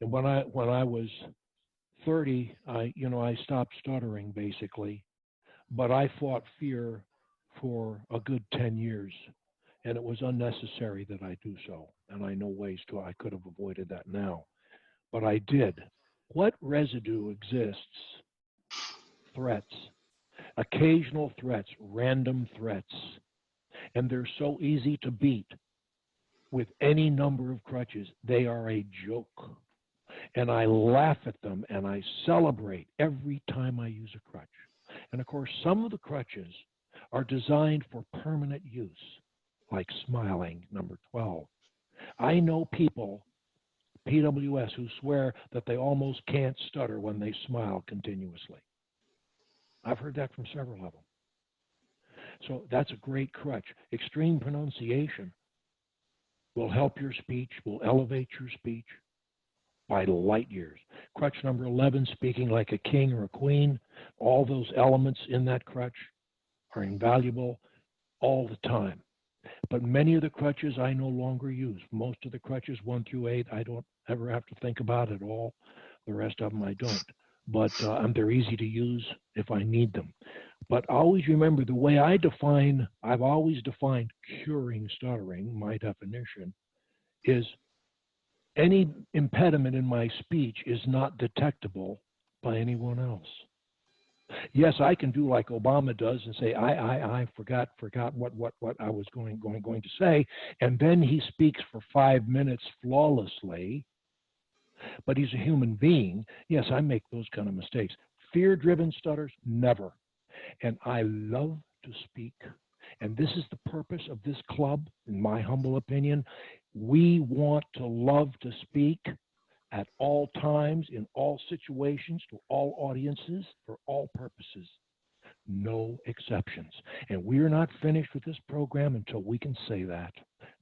And when I was 30, I stopped stuttering basically, but I fought fear for a good 10 years, and it was unnecessary that I do so. And I know ways to I could have avoided that now, but I did. What residue exists? Threats, occasional threats, random threats, and they're so easy to beat with any number of crutches. They are a joke. And I laugh at them and I celebrate every time I use a crutch. And of course, some of the crutches are designed for permanent use, like smiling, number 12. I know people, PWS, who swear that they almost can't stutter when they smile continuously. I've heard that from several of them. So that's a great crutch. Extreme pronunciation will help your speech, will elevate your speech by light years. Crutch number 11, speaking like a king or a queen. All those elements in that crutch are invaluable all the time. But many of the crutches I no longer use. Most of the crutches 1 through 8, I don't ever have to think about at all. The rest of them I don't. But they're easy to use if I need them. But always remember the way I've always defined curing stuttering, my definition, is any impediment in my speech is not detectable by anyone else. Yes, I can do like Obama does and say, I forgot what I was going to say, and then he speaks for 5 minutes flawlessly, but he's a human being. Yes, I make those kind of mistakes. Fear-driven stutters, never. And I love to speak. And this is the purpose of this club, in my humble opinion. We want to love to speak at all times, in all situations, to all audiences, for all purposes. No exceptions. And we're not finished with this program until we can say that.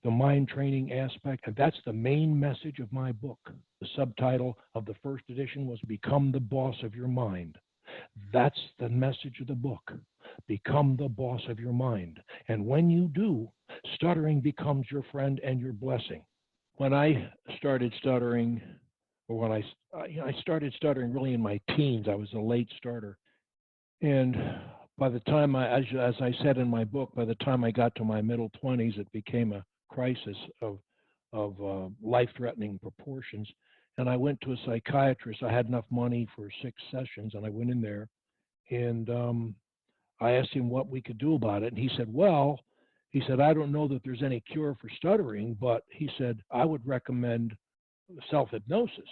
The mind training aspect, and that's the main message of my book. The subtitle of the first edition was Become the Boss of Your Mind. That's the message of the book. Become the boss of your mind. And when you do, stuttering becomes your friend and your blessing. When I started stuttering, or when I started stuttering really in my teens, I was a late starter. And by the time as I said in my book, by the time I got to my middle 20s, it became a crisis of life-threatening proportions. And I went to a psychiatrist. I had enough money for 6 sessions, and I went in there, and I asked him what we could do about it. And he said, I don't know that there's any cure for stuttering, but he said, I would recommend self-hypnosis.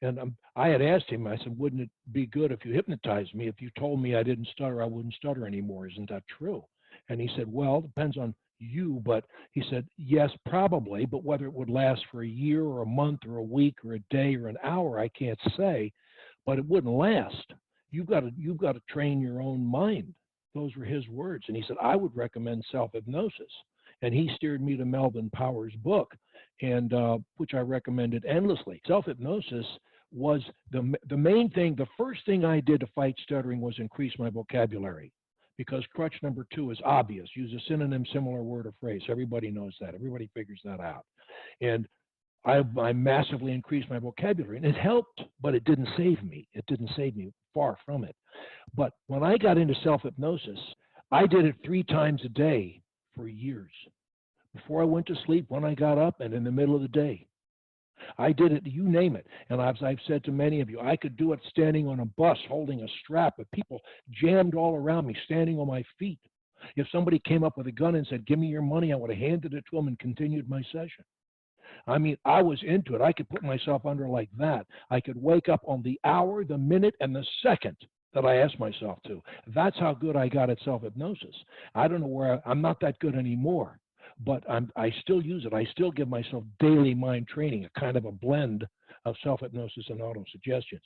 And I had asked him, I said, wouldn't it be good if you hypnotized me? If you told me I didn't stutter, I wouldn't stutter anymore. Isn't that true? And he said, well, it depends on you, but he said, yes, probably, but whether it would last for a year or a month or a week or a day or an hour, I can't say, but it wouldn't last. You've got to train your own mind. Those were his words. And he said, I would recommend self-hypnosis. And he steered me to Melvin Powers' book, and which I recommended endlessly. Self-hypnosis was the main thing. The first thing I did to fight stuttering was increase my vocabulary, because crutch number 2 is obvious. Use a synonym, similar word or phrase. Everybody knows that. Everybody figures that out. And I massively increased my vocabulary, and it helped, but it didn't save me. It didn't save me, far from it. But when I got into self-hypnosis, I did it 3 times a day for years. Before I went to sleep, when I got up, and in the middle of the day. I did it, you name it. And as I've said to many of you, I could do it standing on a bus, holding a strap, with people jammed all around me, standing on my feet. If somebody came up with a gun and said, give me your money, I would have handed it to them and continued my session. I mean, I was into it. I could put myself under like that. I could wake up on the hour, the minute, and the second that I asked myself to. That's how good I got at self-hypnosis. I don't know where I'm not that good anymore, but I still use it. I still give myself daily mind training, a kind of a blend of self-hypnosis and auto-suggestions.